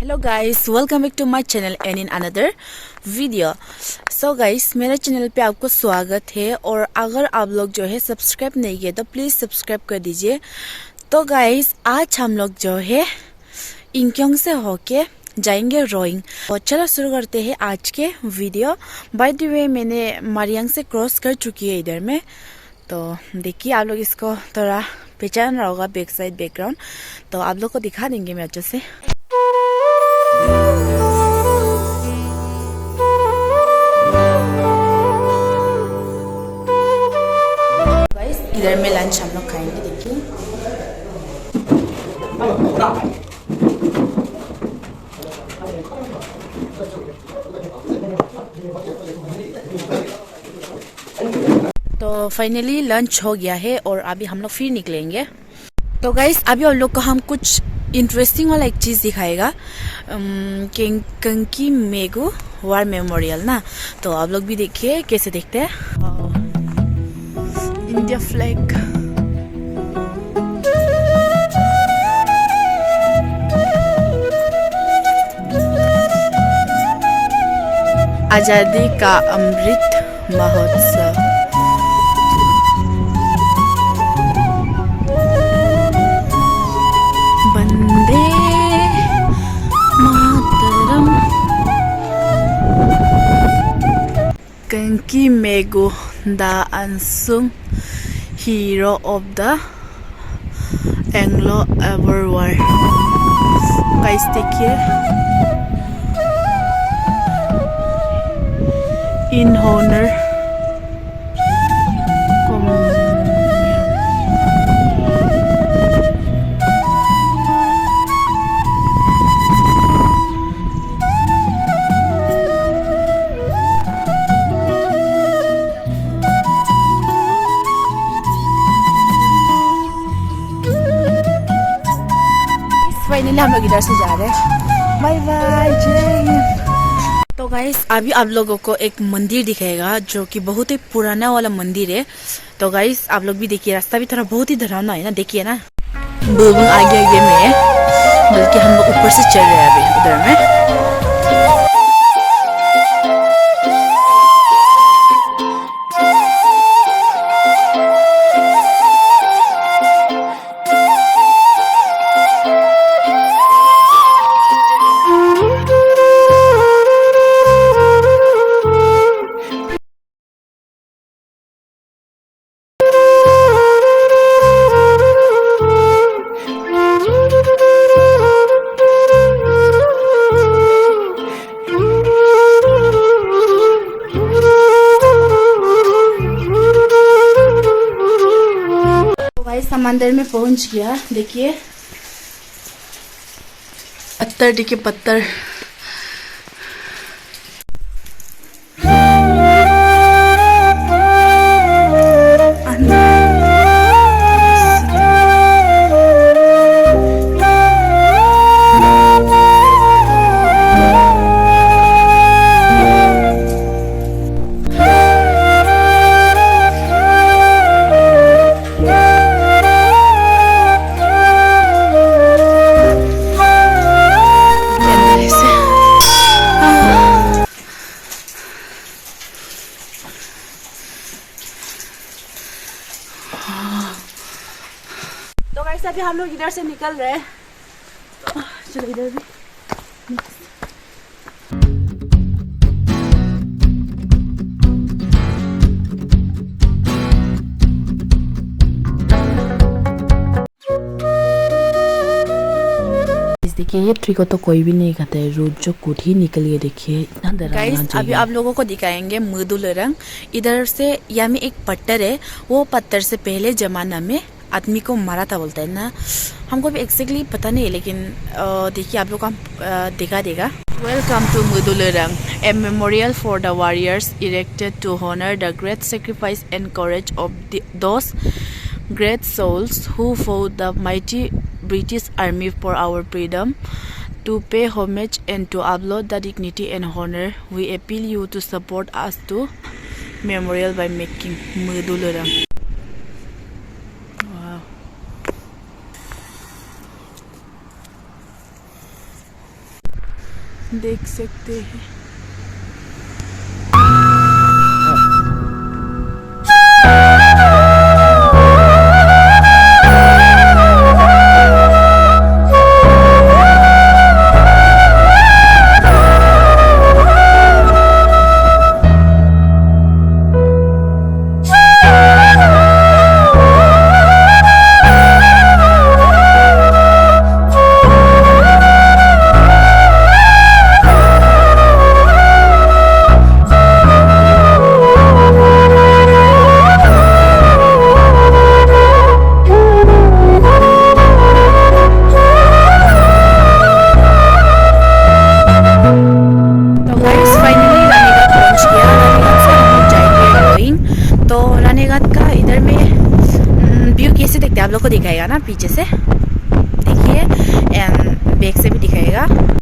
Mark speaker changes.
Speaker 1: Hello guys, welcome back to my channel and in another video. So guys, मेरे channel पे आपको स्वागत है। और अगर आप लोग जो है सब्सक्राइब नहीं किए तो प्लीज़ सब्सक्राइब कर दीजिए। तो गाइस, आज हम लोग जो है इंक्योंग से होके जाएंगे रोइंग। और चलो शुरू करते हैं आज के वीडियो। बाय द वे, मैंने मारियांग से क्रॉस कर चुकी है इधर में, तो देखिए आप लोग इसको थोड़ा पहचान रहा होगा बैक साइड बैकग्राउंड, तो आप लोग को दिखा देंगे मैं अच्छे से। इधर में लंच हम लोग खाएंगे, देखिए। तो फाइनली लंच हो गया है और अभी हम लोग फिर निकलेंगे। तो गाइस, अभी आप लोग को हम कुछ इंटरेस्टिंग वाला एक चीज़ दिखाएगा, कंकी मेगू वार मेमोरियल ना। तो आप लोग भी देखिए कैसे देखते हैं। इंडिया फ्लैग, आजादी का अमृत महोत्सव। वंदे मातरम। कंकी मेगू द unsung hero of the Anglo-Boer War। Guys देखिए, in honor फाइनली हम लोग इधर से जा रहे हैं। बाय बाय जय। तो गाइस, अभी आप लोगों को एक मंदिर दिखेगा जो कि बहुत ही पुराना वाला मंदिर है। तो गाइस, आप लोग भी देखिए, रास्ता भी थोड़ा बहुत ही डरावना है ना, देखिए ना, बिल्कुल आगे आगे में है, बल्कि हम लोग ऊपर से चल रहे हैं अभी उधर में। समंदर में पहुंच गया, देखिए पत्थर, देखिए पत्थर। तो गाइस, अभी हम लोग इधर से निकल रहे हैं। चलो इधर भी। देखिए, ये ट्री को तो कोई भी नहीं खाता है, रोज जो खुद ही निकल गया, देखिए इतना डरावना। गाइस, अभी आप लोगों को दिखाएंगे मृदुलरंग। इधर से यहाँ में एक पत्थर है, वो पत्थर से पहले जमाना में आदमी को मारा था बोलता है ना, हमको भी एक्जैक्टली पता नहीं है, लेकिन देखिए आप लोग को दिखा देगा। वेलकम टू मृदुलरंग, a memorial for the warriors erected to honor the great sacrifice and courage of those great souls who fought the mighty British Army for our freedom. To pay homage and to uphold the dignity and honor, we appeal you to support us to memorial by making Mridulurang. Wow. देख सकते हैं। कैसे देखते हैं आप लोग को दिखाएगा ना पीछे से, देखिए, एंड बैक से भी दिखाएगा।